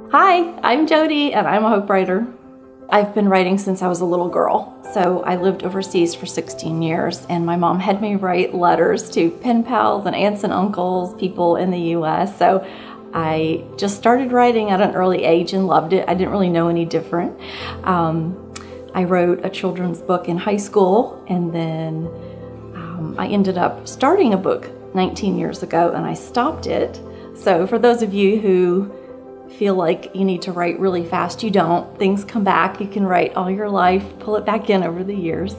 Hi, I'm Jodi and I'm a hope writer. I've been writing since I was a little girl. So I lived overseas for 16 years and my mom had me write letters to pen pals and aunts and uncles, people in the US. So I just started writing at an early age and loved it. I didn't really know any different. I wrote a children's book in high school, and then I ended up starting a book 19 years ago and I stopped it. So for those of you who feel like you need to write really fast, you don't. Things come back. You can write all your life, pull it back in over the years.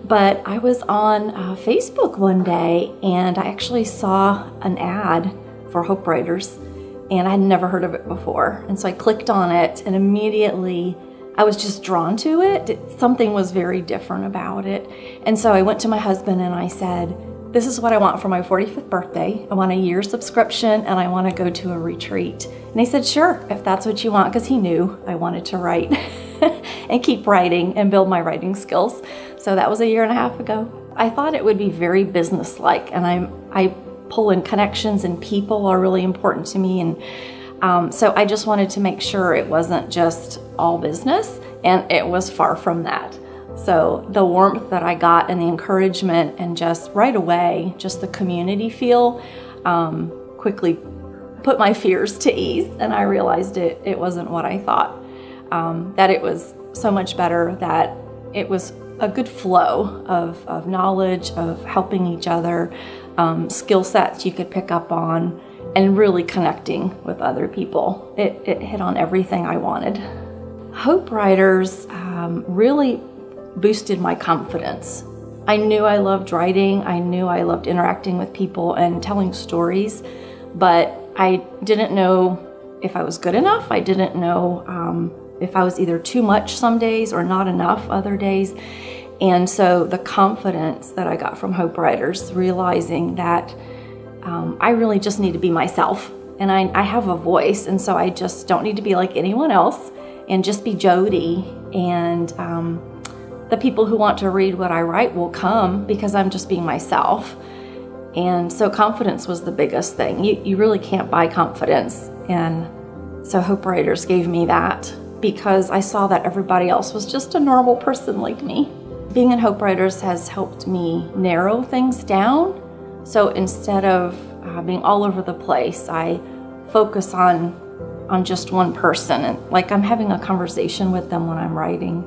But I was on Facebook one day and I actually saw an ad for hope writers and I had never heard of it before. And so I clicked on it and immediately I was just drawn to it. Something was very different about it. And so I went to my husband and I said, this is what I want for my 45th birthday. I want a year subscription and I want to go to a retreat. And he said, sure, if that's what you want, because he knew I wanted to write and keep writing and build my writing skills. So that was a year and a half ago. I thought it would be very business-like, and I pull in connections, and people are really important to me. And so I just wanted to make sure it wasn't just all business, and it was far from that. So the warmth that I got and the encouragement and just right away, just the community feel, quickly put my fears to ease, and I realized it wasn't what I thought, that it was so much better, that it was a good flow of knowledge, of helping each other, skill sets you could pick up on, and really connecting with other people. It hit on everything I wanted. Hope Writers really boosted my confidence. I knew I loved writing, I knew I loved interacting with people and telling stories, but I didn't know if I was good enough. I didn't know if I was either too much some days or not enough other days. And so the confidence that I got from Hope Writers, realizing that I really just need to be myself, and I have a voice, and so I just don't need to be like anyone else and just be Jodi, and the people who want to read what I write will come because I'm just being myself. And so confidence was the biggest thing. You really can't buy confidence. And so Hope Writers gave me that because I saw that everybody else was just a normal person like me. Being in Hope Writers has helped me narrow things down. So instead of being all over the place, I focus on just one person, and like I'm having a conversation with them when I'm writing.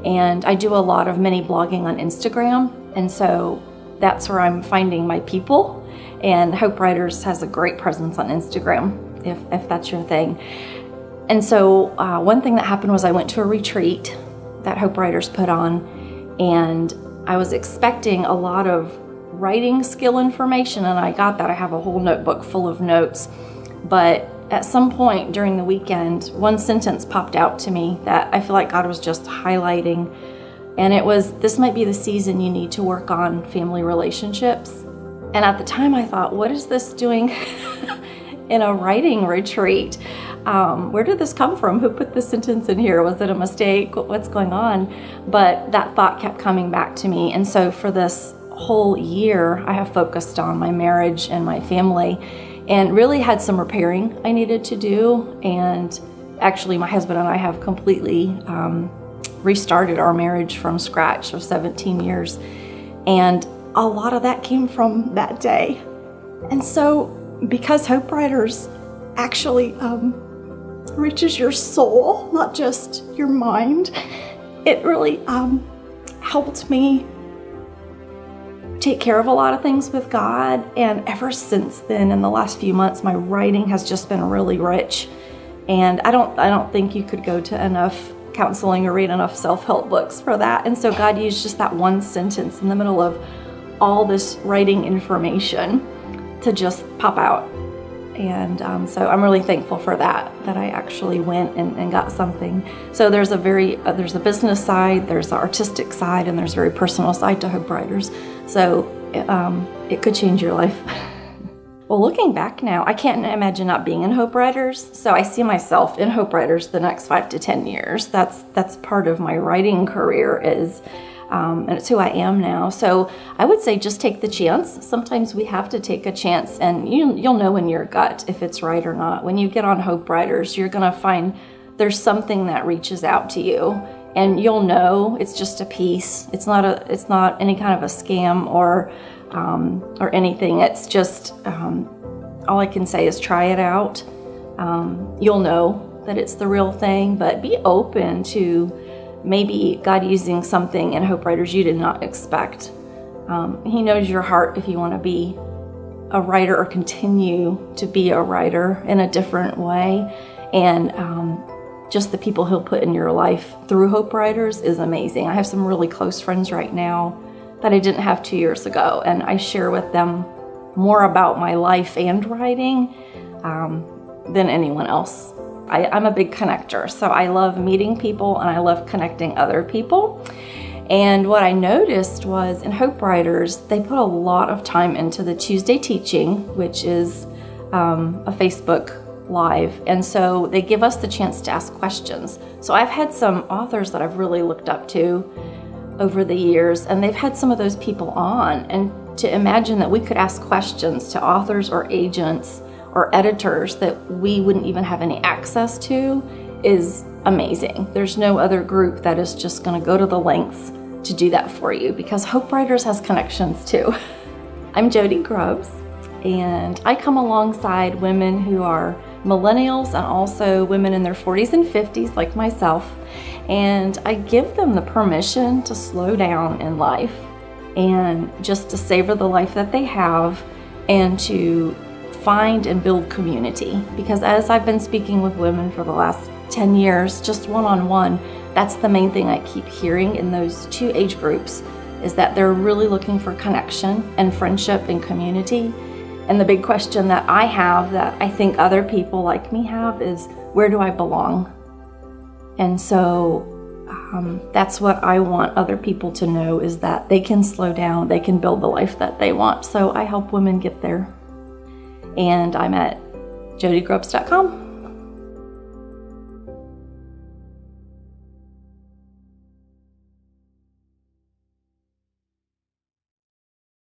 And I do a lot of mini blogging on Instagram, and so that's where I'm finding my people. And Hope Writers has a great presence on Instagram, if that's your thing. And so one thing that happened was I went to a retreat that Hope Writers put on, and I was expecting a lot of writing skill information, and I got that. I have a whole notebook full of notes, but at some point during the weekend, one sentence popped out to me that I feel like God was just highlighting, and it was, this might be the season you need to work on family relationships. And at the time I thought, what is this doing in a writing retreat? Where did this come from? Who put this sentence in here? Was it a mistake? What's going on? But that thought kept coming back to me. And so for this whole year, I have focused on my marriage and my family, and really had some repairing I needed to do. And actually my husband and I have completely restarted our marriage from scratch of 17 years. And a lot of that came from that day. And so because Hope Writers actually reaches your soul, not just your mind, it really helped me take care of a lot of things with God. And ever since then, in the last few months, my writing has just been really rich. And I don't think you could go to enough counseling or read enough self-help books for that. And so God used just that one sentence in the middle of all this writing information to just pop out. And so I'm really thankful for that I actually went and got something. So there's a there's a business side, there's the artistic side, and there's a very personal side to Hope Writers. So it could change your life. Well, looking back now, I can't imagine not being in Hope Writers. So I see myself in Hope Writers the next 5 to 10 years. That's part of my writing career, is And it's who I am now. So I would say just take the chance. Sometimes we have to take a chance, and you'll know in your gut if it's right or not. When you get on Hope Writers, you're going to find there's something that reaches out to you, and you'll know it's just a piece. It's not any kind of a scam or anything. It's just all I can say is try it out. You'll know that it's the real thing, but be open to maybe God using something in Hope Writers you did not expect. He knows your heart if you want to be a writer or continue to be a writer in a different way. And just the people He'll put in your life through Hope Writers is amazing. I have some really close friends right now that I didn't have 2 years ago, and I share with them more about my life and writing than anyone else. I'm a big connector, so I love meeting people and I love connecting other people. And what I noticed was in Hope Writers, they put a lot of time into the Tuesday teaching, which is a Facebook Live. And so they give us the chance to ask questions. So I've had some authors that I've really looked up to over the years, and they've had some of those people on. And to imagine that we could ask questions to authors or agents or editors that we wouldn't even have any access to is amazing. There's no other group that is just going to go to the lengths to do that for you, because Hope Writers has connections too. I'm Jodi Grubbs, and I come alongside women who are millennials and also women in their 40s and 50s like myself, and I give them the permission to slow down in life and just to savor the life that they have and to find and build community. Because as I've been speaking with women for the last 10 years, just one-on-one, that's the main thing I keep hearing in those two age groups, is that they're really looking for connection and friendship and community. And the big question that I have, that I think other people like me have, is where do I belong? And so that's what I want other people to know, is that they can slow down, they can build the life that they want. So I help women get there. And I'm at jodigrubbs.com.